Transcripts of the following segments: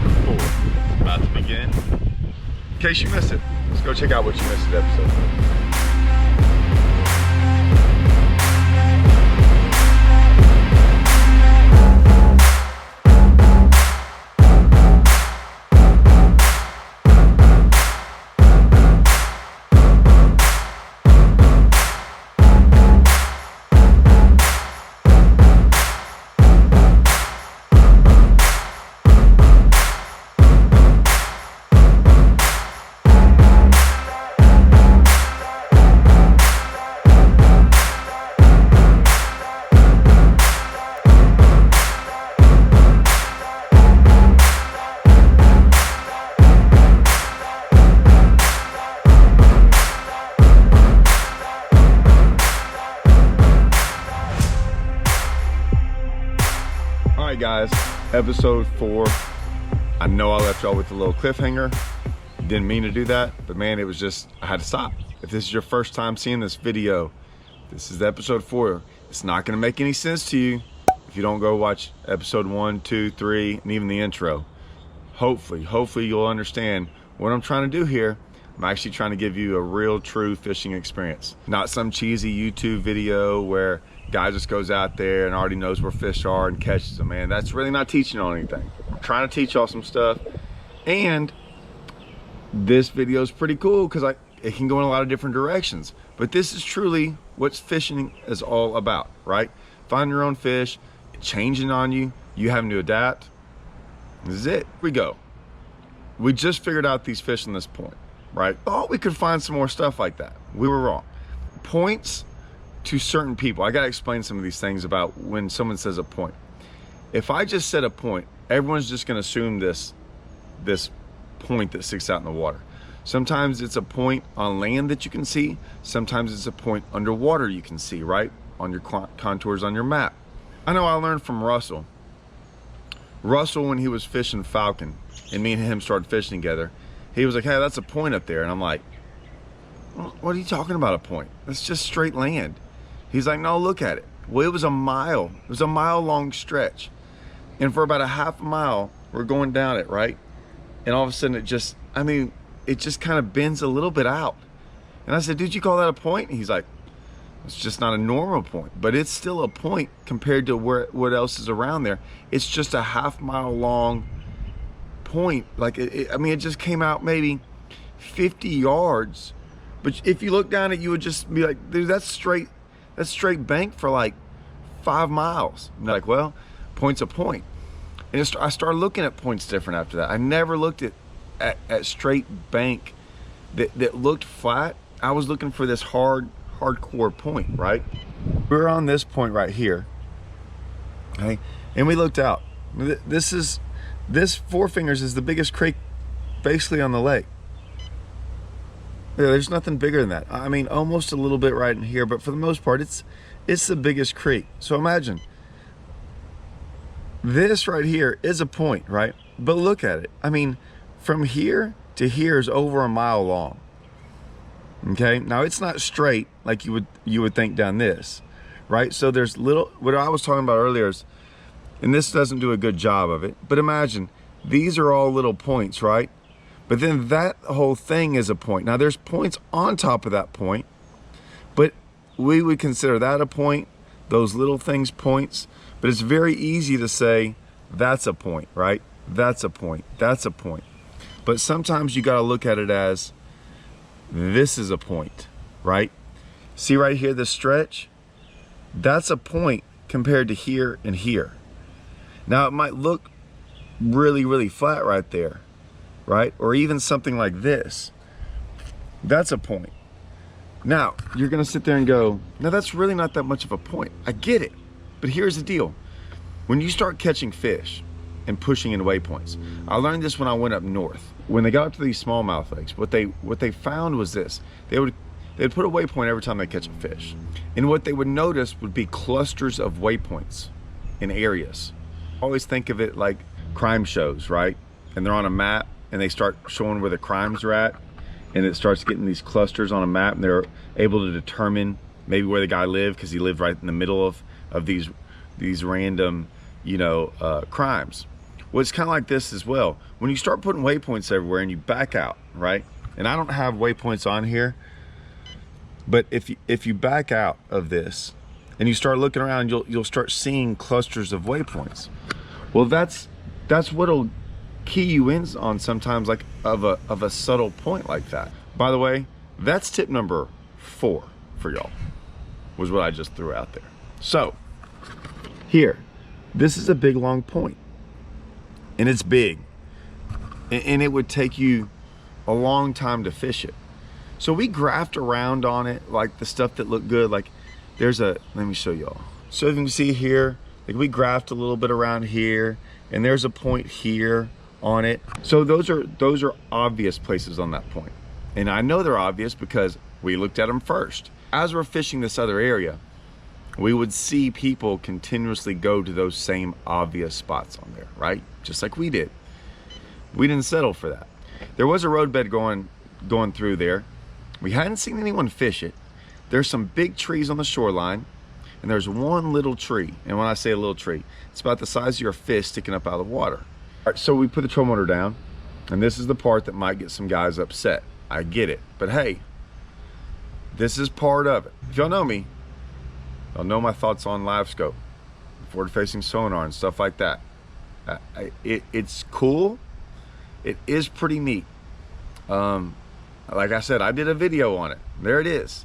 episode 4 about to begin. In case you missed it, let's go check out what you missed in episode 4. Alright guys, episode 4. I know I left y'all with a little cliffhanger. Didn't mean to do that, but man, it was just, I had to stop. If this is your first time seeing this video, this is episode 4. It's not gonna make any sense to you if you don't go watch episode 1, 2, 3, and even the intro. Hopefully you'll understand what I'm trying to do here. I'm actually trying to give you a real, true fishing experience. Not some cheesy YouTube video where guy just goes out there and already knows where fish are and catches them, man. That's really not teaching y'all anything. I'm trying to teach y'all some stuff. And this video is pretty cool because it can go in a lot of different directions. But this is truly what fishing is all about, right? Find your own fish, changing on you, you having to adapt. This is it. Here we go. We just figured out these fish in this point, right? Thought we could find some more stuff like that. We were wrong. Points to certain people. I gotta explain some of these things about when someone says a point. If I just said a point, everyone's just gonna assume this point that sticks out in the water. Sometimes it's a point on land that you can see. Sometimes it's a point underwater you can see, right? On your contours on your map. I know I learned from Russell. Russell, when he was fishing Falcon, and me and him started fishing together, he was like, hey, that's a point up there. And I'm like, what are you talking about, a point? That's just straight land. He's like, no, look at it. Well, it was a mile. It was a mile-long stretch. And for about a half a mile, we're going down it, right? And all of a sudden, it just kind of bends a little bit out. And I said, dude, you call that a point? And he's like, it's just not a normal point. But it's still a point compared to what else is around there. It's just a half mile long point. Like, it just came out maybe 50 yards. But if you look down it, you would just be like, dude, that's straight bank for like 5 miles. And like, well, point's a point. And I started looking at points different after that. I never looked at straight bank that looked flat. I was looking for this hardcore point, right? We're on this point right here, okay? And we looked out. This Four Fingers is the biggest creek basically on the lake. Yeah, there's nothing bigger than that. I mean, almost a little bit right in here, but for the most part, it's the biggest creek. So imagine, this right here is a point, right? But look at it. I mean, from here to here is over a mile long. Okay, now it's not straight like you would think down this, right? So there's what I was talking about earlier is, and this doesn't do a good job of it, but imagine, these are all little points, right? But then that whole thing is a point. Now there's points on top of that point, but we would consider that a point, those little things points, but it's very easy to say that's a point, right? That's a point, that's a point. But sometimes you gotta look at it as, this is a point, right? See right here, this stretch? That's a point compared to here and here. Now it might look really, really flat right there, right? Or even something like this. That's a point. Now, you're gonna sit there and go, no, that's really not that much of a point. I get it, but here's the deal. When you start catching fish and pushing in waypoints, I learned this when I went up north. When they got up to these smallmouth lakes, what they found was this. They'd put a waypoint every time they catch a fish. And what they would notice would be clusters of waypoints in areas. Always think of it like crime shows, right? And they're on a map and they start showing where the crimes are at, and it starts getting these clusters on a map, and they're able to determine maybe where the guy lived because he lived right in the middle of these random, crimes. Well, it's kind of like this as well. When you start putting waypoints everywhere and you back out, right? And I don't have waypoints on here, but if you back out of this and you start looking around, you'll start seeing clusters of waypoints. Well, that's what'll key you in on sometimes, like of a subtle point like that. By the way, that's tip number 4 for y'all, was what I just threw out there. So here, this is a big long point, and it's big, and it would take you a long time to fish it. So we graphed around on it, like the stuff that looked good. Like there's let me show y'all. So you can see here, like we graphed a little bit around here, and there's a point here on it. So those are obvious places on that point. And I know they're obvious because we looked at them first. As we're fishing this other area, we would see people continuously go to those same obvious spots on there, right? Just like we did. We didn't settle for that. There was a roadbed going through there. We hadn't seen anyone fish it. There's some big trees on the shoreline, and there's one little tree. And when I say a little tree, it's about the size of your fist sticking up out of the water. All right, so we put the troll motor down, and this is the part that might get some guys upset. I get it, but hey, this is part of it. If y'all know me, y'all know my thoughts on LiveScope, forward-facing sonar and stuff like that. It's cool. It is pretty neat. Like I said, I did a video on it. There it is.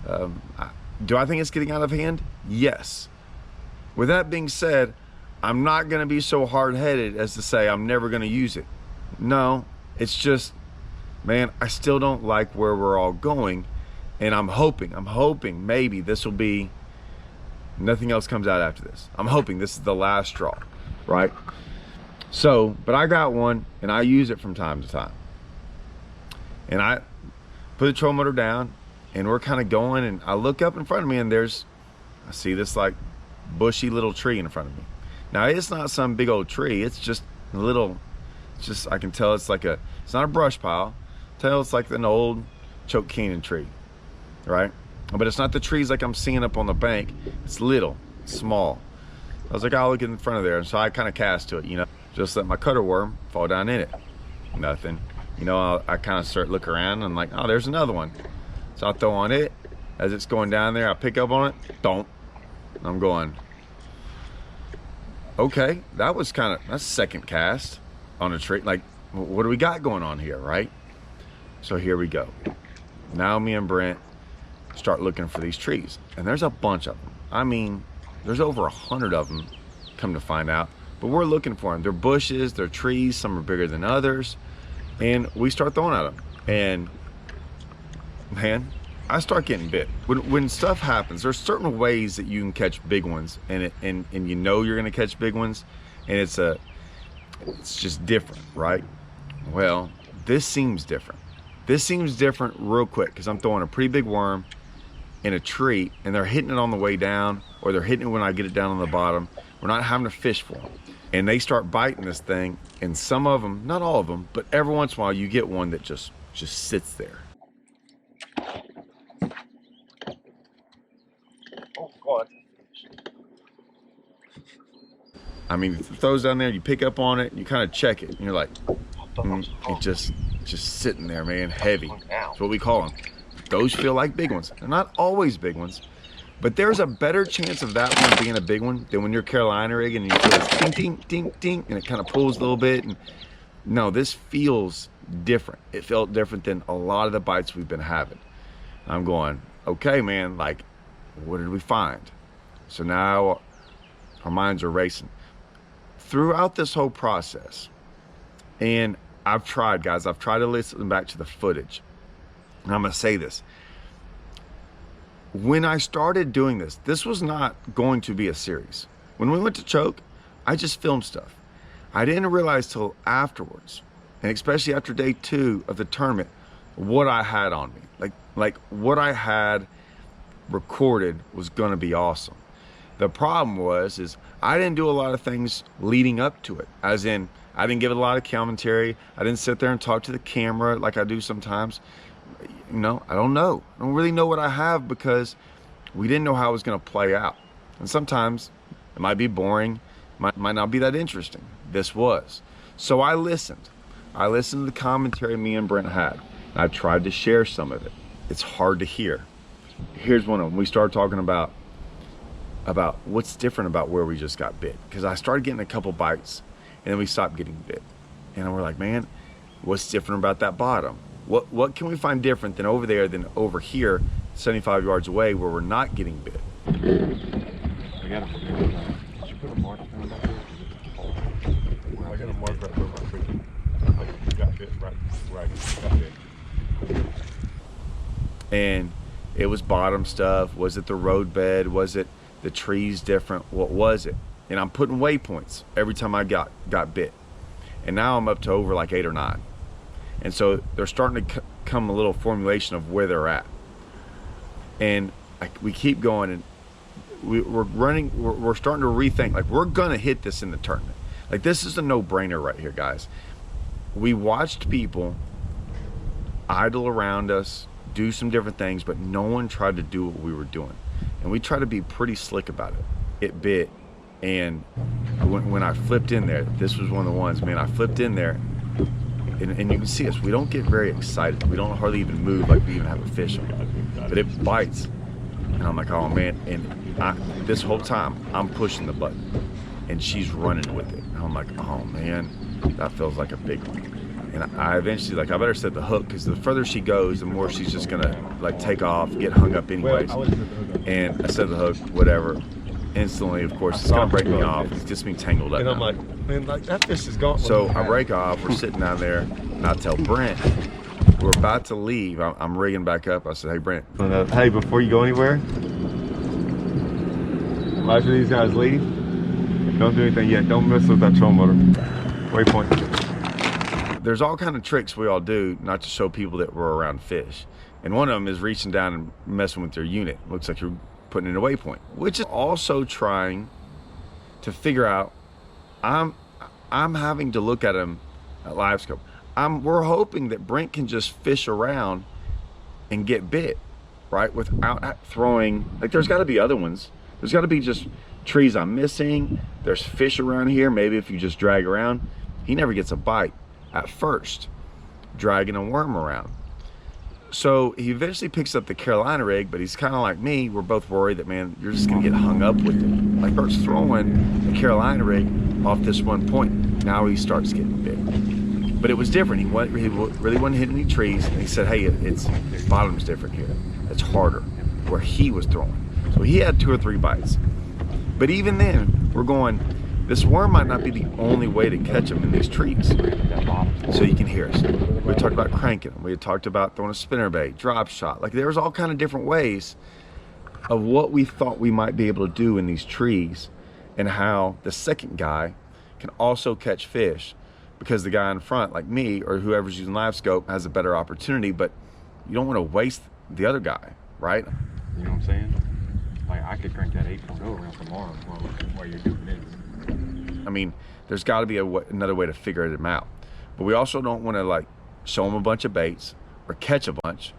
Do I think it's getting out of hand? Yes. With that being said, I'm not going to be so hard-headed as to say I'm never going to use it. No, it's just, man, I still don't like where we're all going, and I'm hoping maybe this will be, nothing else comes out after this. I'm hoping this is the last straw, right? So, but I got one, and I use it from time to time. And I put the troll motor down, and we're kind of going, and I look up in front of me, and I see this like bushy little tree in front of me. Now, it's not some big old tree. It's just a little, I can tell it's like it's not a brush pile. Tell it's like an old choke canyon tree, right? But it's not the trees like I'm seeing up on the bank. It's little, it's small. I was like, I'll look in front of there. And so I kind of cast to it, you know, just let my cutter worm fall down in it. Nothing. You know, I kind of start looking around, and I'm like, oh, there's another one. So I throw on it. As it's going down there, I pick up on it. Don't. I'm going, okay, that's second cast on a tree. Like, what do we got going on here, right? So here we go. Now me and Brent start looking for these trees, and there's a bunch of them. I mean, there's over 100 of them, come to find out, but we're looking for them. They're bushes, they're trees, some are bigger than others, and we start throwing at them, and man, I start getting bit. When stuff happens, there's certain ways that you can catch big ones, and you know you're gonna catch big ones, and it's just different, right? Well, this seems different. This seems different real quick, because I'm throwing a pretty big worm in a tree, and they're hitting it on the way down, or they're hitting it when I get it down on the bottom. We're not having to fish for them. And they start biting this thing, and some of them, not all of them, but every once in a while you get one that just sits there. Oh God. I mean, it throws down there, you pick up on it, you kind of check it, and you're like, it just sitting there, man, heavy. That's what we call them. Those feel like big ones. They're not always big ones, but there's a better chance of that one being a big one than when you're Carolina rigging and you feel this ding, ding, ding, ding, and it kind of pulls a little bit. And no, this feels different. It felt different than a lot of the bites we've been having. I'm going, okay, man, like, what did we find? So now our minds are racing. Throughout this whole process, and I've tried, guys, I've tried to listen back to the footage. And I'm gonna say this. When I started doing this, this was not going to be a series. When we went to choke, I just filmed stuff. I didn't realize till afterwards, and especially after day 2 of the tournament, what I had on me. Like what I had recorded was gonna be awesome. The problem is I didn't do a lot of things leading up to it. As in, I didn't give it a lot of commentary. I didn't sit there and talk to the camera like I do sometimes. You know, I don't know. I don't really know what I have, because we didn't know how it was gonna play out. And sometimes it might be boring, might not be that interesting. this was. So I listened to the commentary me and Brent had. I tried to share some of it. It's hard to hear. Here's one of them. We started talking about what's different about where we just got bit, because I started getting a couple bites and then we stopped getting bit, and we're like, man, what's different about that bottom? What can we find different than over there than over here 75 yards away where we're not getting bit? We got did you put a mark on that? I got a mark right where my freaking got bit right where I got bit. And it was bottom stuff. Was it the road bed? Was it the trees different? What was it? And I'm putting waypoints every time I got bit. And now I'm up to over like 8 or 9. And so they're starting to come a little formulation of where they're at. And we keep going, and we're starting to rethink, like, we're gonna hit this in the tournament. Like, this is a no-brainer right here, guys. We watched people idle around us, do some different things, but no one tried to do what we were doing. And we try to be pretty slick about it. It bit, and when I flipped in there, this was one of the ones, man, I flipped in there, and you can see us, we don't get very excited. We don't hardly even move like we even have a fish on. But it bites. And I'm like, oh man, and this whole time, I'm pushing the button, and she's running with it. And I'm like, oh man, that feels like a big one. And I eventually, like, I better set the hook, because the further she goes, the more she's just gonna like take off, get hung up anyways. And I set the hook, whatever. Instantly, of course, it's gonna break me off. It's just being tangled up. And I'm like, man, like, that fish is gone. So I break off, we're sitting down there, and I tell Brent, we're about to leave. I'm rigging back up. I said, hey Brent. Hey, before you go anywhere, after these guys leave, don't do anything yet. Don't mess with that trolling motor. Waypoint. There's all kind of tricks we all do not to show people that we're around fish. And one of them is reaching down and messing with their unit. Looks like you're putting in a waypoint, which is also trying to figure out, I'm having to look at them at LiveScope. We're hoping that Brent can just fish around and get bit, right? Without throwing, like, there's gotta be other ones. There's gotta be just trees I'm missing. There's fish around here. Maybe if you just drag around, he never gets a bite at first, dragging a worm around. So he eventually picks up the Carolina rig, but he's kind of like me. We're both worried that, man, you're just gonna get hung up with it. Like, Bert's throwing the Carolina rig off this one point. Now he starts getting bit. But it was different. He really wasn't hitting any trees. And he said, hey, it's bottom's different here. It's harder where he was throwing. So he had 2 or 3 bites. But even then, we're going, this worm might not be the only way to catch them in these trees. So you can hear us. We talked about cranking them. We had talked about throwing a spinnerbait, drop shot. Like, there was all kind of different ways of what we thought we might be able to do in these trees, and how the second guy can also catch fish, because the guy in front, like me, or whoever's using LiveScope, has a better opportunity, but you don't want to waste the other guy, right? You know what I'm saying? Like, I could crank that 8.0 around tomorrow while you're doing this. I mean, there's got to be another way to figure them out. But we also don't want to, like, show them a bunch of baits or catch a bunch,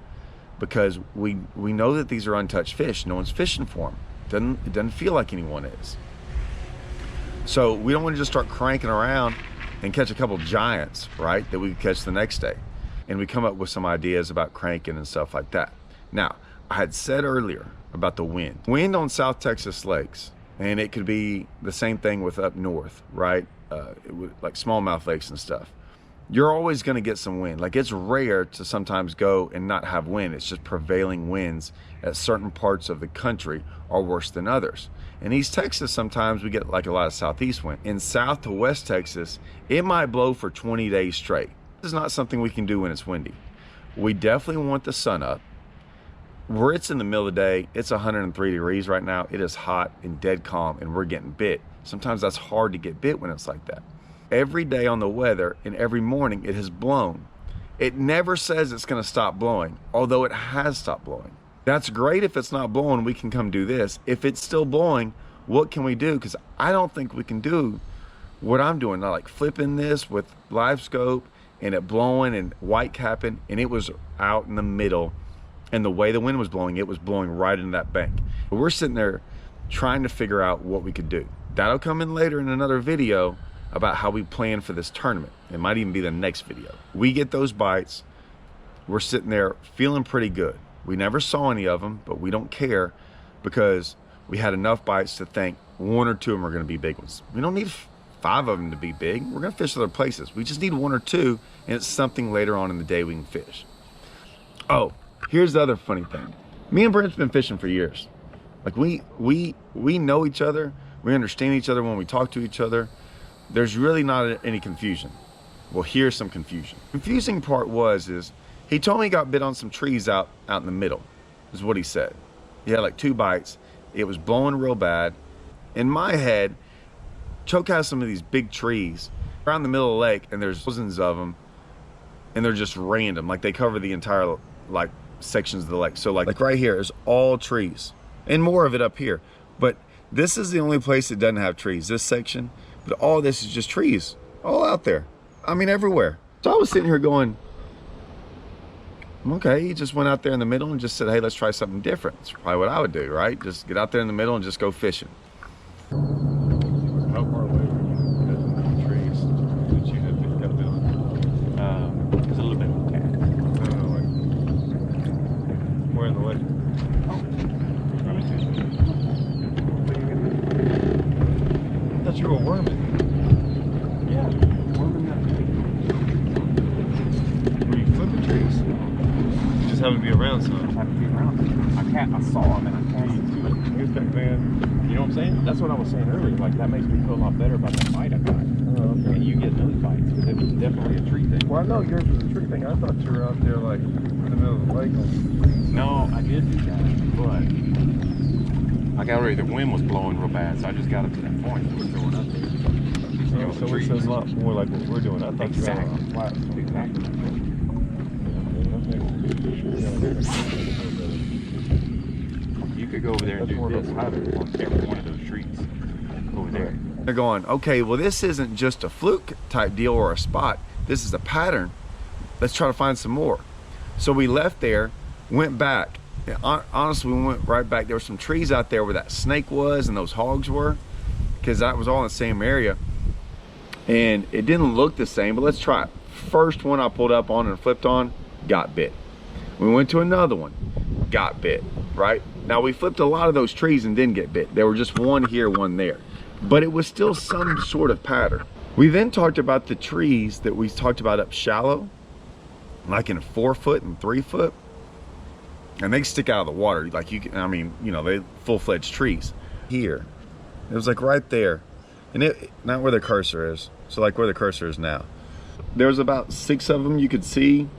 because we know that these are untouched fish. No one's fishing for them. It doesn't feel like anyone is. So we don't want to just start cranking around and catch a couple giants, right, that we could catch the next day. And we come up with some ideas about cranking and stuff like that. Now, I had said earlier about the wind. Wind on South Texas lakes, and it could be the same thing with up north, right? Like smallmouth lakes and stuff. You're always going to get some wind. Like, it's rare to sometimes go and not have wind. It's just prevailing winds at certain parts of the country are worse than others. In East Texas, sometimes we get like a lot of southeast wind. In South to West Texas, it might blow for 20 days straight. This is not something we can do when it's windy. We definitely want the sun up. Where it's in the middle of the day, it's 103 degrees right now. It is hot and dead calm, and we're getting bit. Sometimes that's hard to get bit when it's like that. Every day on the weather and every morning it has blown. It never says it's going to stop blowing, although it has stopped blowing. That's great. If it's not blowing, we can come do this. If it's still blowing, what can we do? Because I don't think we can do what I'm doing. I like flipping this with LiveScope and it blowing and white capping, and it was out in the middle, and the way the wind was blowing, it was blowing right into that bank. We're sitting there trying to figure out what we could do. That'll come in later in another video about how we plan for this tournament. It might even be the next video. We get those bites. We're sitting there feeling pretty good. We never saw any of them, but we don't care because we had enough bites to think 1 or 2 of them are gonna be big ones. We don't need 5 of them to be big. We're gonna fish other places. We just need 1 or 2, and it's something later on in the day we can fish. Oh, here's the other funny thing. Me and Brent's been fishing for years. Like we know each other. We understand each other when we talk to each other. There's really not any confusion. Well, here's some confusion. Confusing part is he told me he got bit on some trees out in the middle, is what he said. He had like 2 bites. It was blowing real bad. In my head, Choke has some of these big trees around the middle of the lake, and there's thousands of them, and they're just random. Like they cover the entire like sections of the lake. So like right here is all trees, and more of it up here. But this is the only place that doesn't have trees, this section. But all this is just trees, all out there. I mean, everywhere. So I was sitting here going, okay, he just went out there in the middle and just said, hey, let's try something different. That's probably what I would do, right? Just get out there in the middle and just go fishing. How far away were you from the trees that you had picked up on? It was a little bit of a cat. Like, where in the lake? I thought you were worming. Yeah, worming that tree. Were you flipping trees? You just happened to be around some. I have to be around. I saw him and I can't to it. He was back then. You know what I'm saying? That's what I was saying earlier. Like, that makes me feel a lot better about that bite I got. Oh, okay. And you get those bites, because it was definitely a tree thing. Well, I know yours was a tree thing. I thought you were out there like in the middle of the lake on some trees. No, I did do that, but I got ready. The wind was blowing real bad, so I just got up to that point and was going up there. Oh, so this is a lot more like what we're doing. I thought Exactly. you were on a flat. Exactly. You could go over there and do this on every one of those trees over there. They're going, okay, well, this isn't just a fluke type deal or a spot. This is a pattern. Let's try to find some more. So we left there, went back. And honestly, we went right back. There were some trees out there where that snake was and those hogs were, because that was all in the same area. And it didn't look the same, but let's try it. First one I pulled up on and flipped on, got bit. We went to another one, got bit, right? Now we flipped a lot of those trees and didn't get bit. There were just one here, one there. But it was still some sort of pattern. We then talked about the trees that we talked about up shallow, like in 4 foot and 3 foot. And they stick out of the water. Like you can, I mean, you know, they full-fledged trees. Here, it was like right there. And it, not where the cursor is. So like where the cursor is now. There's about 6 of them you could see.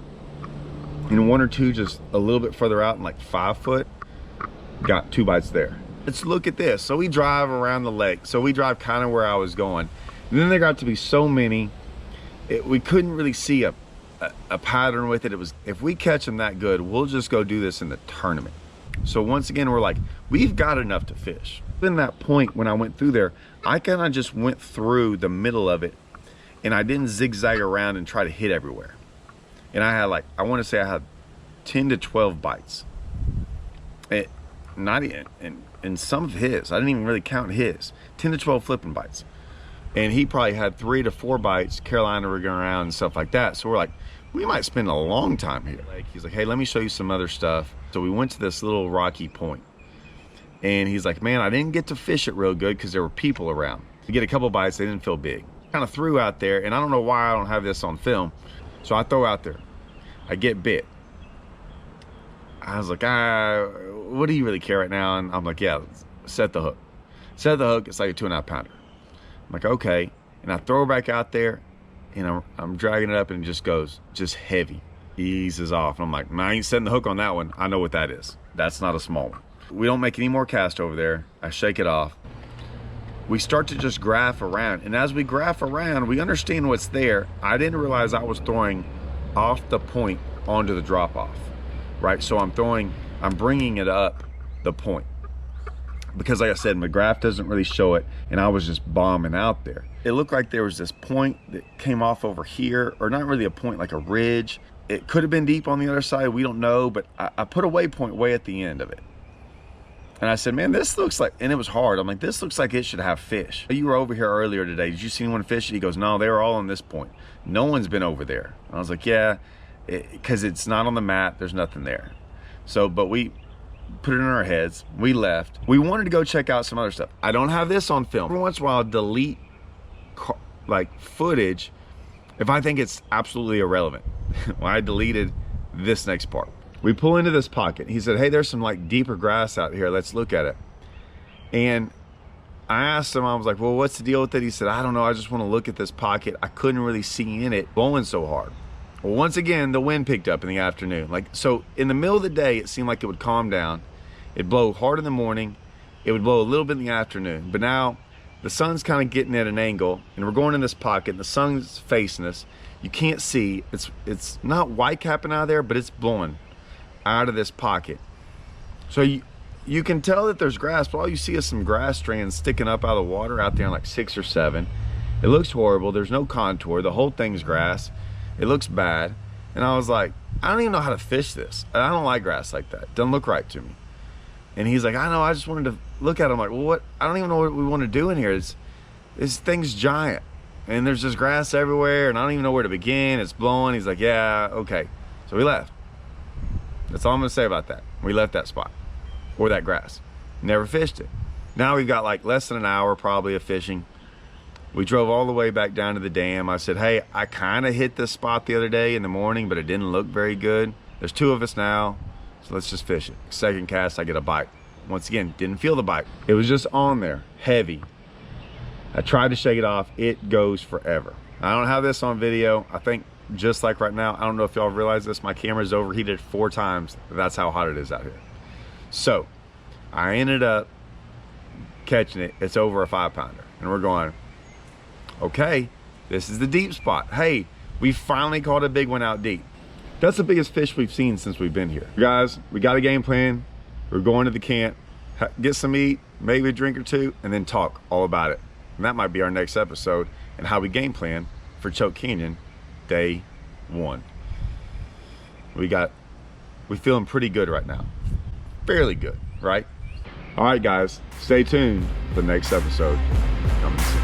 And 1 or 2 just a little bit further out in like 5 foot. Got 2 bites there. Let's look at this. So we drive around the lake. So we drive kind of where I was going. And then there got to be so many, we couldn't really see a pattern with it. It was, if we catch them that good, we'll just go do this in the tournament. So once again, we're like, we've got enough to fish. In that point when I went through there, I kind of just went through the middle of it, and I didn't zigzag around and try to hit everywhere. And I had like, I want to say I had 10 to 12 bites. Not even, and some of his, I didn't even really count his, 10 to 12 flipping bites. And he probably had 3 to 4 bites, Carolina rigging around and stuff like that. So we're like, we might spend a long time here. Like, he's like, hey, let me show you some other stuff. So we went to this little rocky point. And he's like, man, I didn't get to fish it real good because there were people around. To get a couple bites, they didn't feel big. Kind of threw out there, and I don't know why I don't have this on film. So I throw out there. I get bit. I was like, what do you really care right now? And I'm like, yeah, set the hook. Set the hook, it's like a 2.5 pounder. I'm like, okay. And I throw her back out there, and I'm dragging it up, and it just goes, just heavy. Eases off. And I'm like, I ain't setting the hook on that one. I know what that is. That's not a small one. We don't make any more cast over there. I shake it off. We start to just graph around. And as we graph around, we understand what's there. I didn't realize I was throwing off the point onto the drop off, right? So I'm bringing it up the point. Because like I said, my graph doesn't really show it, and I was just bombing out there. It looked like there was this point that came off over here, or not really a point, like a ridge. It could have been deep on the other side, we don't know, but I put a waypoint way at the end of it. And I said, man, this looks like, and it was hard. I'm like, this looks like it should have fish. You were over here earlier today. Did you see anyone fish? He goes, no, they were all on this point. No one's been over there. And I was like, yeah, because it's not on the map. There's nothing there. So, but we put it in our heads. We left. We wanted to go check out some other stuff. I don't have this on film. Every once in a while, I'll delete like footage if I think it's absolutely irrelevant. Well, I deleted this next part. We pull into this pocket. He said, hey, there's some like deeper grass out here. Let's look at it. And I asked him, I was like, well, what's the deal with it? He said, I don't know. I just want to look at this pocket. I couldn't really see in it, blowing so hard. Well, once again, the wind picked up in the afternoon. Like, so in the middle of the day, it seemed like it would calm down. It'd blow hard in the morning. It would blow a little bit in the afternoon. But now the sun's kind of getting at an angle and we're going in this pocket and the sun's facing us. You can't see. It's not white capping out of there, but it's blowing out of this pocket. So you can tell that there's grass, but all you see is some grass strands sticking up out of the water out there, like 6 or 7. It looks horrible. There's no contour. The whole thing's grass. It looks bad. And I was like, I don't even know how to fish this. I don't like grass like that. It doesn't look right to me. And he's like, I know, I just wanted to look at it. I'm like, well, what? I don't even know what we want to do in here. This thing's giant and there's just grass everywhere and I don't even know where to begin. It's blowing. He's like, yeah, okay. So we left. That's all I'm gonna say about that. We left that spot or that grass. Never fished it. Now we've got like less than an hour probably of fishing. We drove all the way back down to the dam. I said, hey, I kind of hit this spot the other day in the morning, but it didn't look very good. There's 2 of us now, so let's just fish it. Second cast, I get a bite. Once again, didn't feel the bite. It was just on there, heavy. I tried to shake it off. It goes forever. I don't have this on video. I think just like right now, I don't know if y'all realize this, my camera's overheated 4 times. That's how hot it is out here. So I ended up catching it. It's over a 5-pounder and we're going, okay, this is the deep spot. Hey, we finally caught a big one out deep. That's the biggest fish we've seen since we've been here. Guys, we got a game plan. We're going to the camp, get some meat, maybe a drink or 2, and then talk all about it. And that might be our next episode and how we game plan for Choke Canyon day 1. We feeling pretty good right now. Fairly good, right? All right, guys, stay tuned for the next episode coming soon.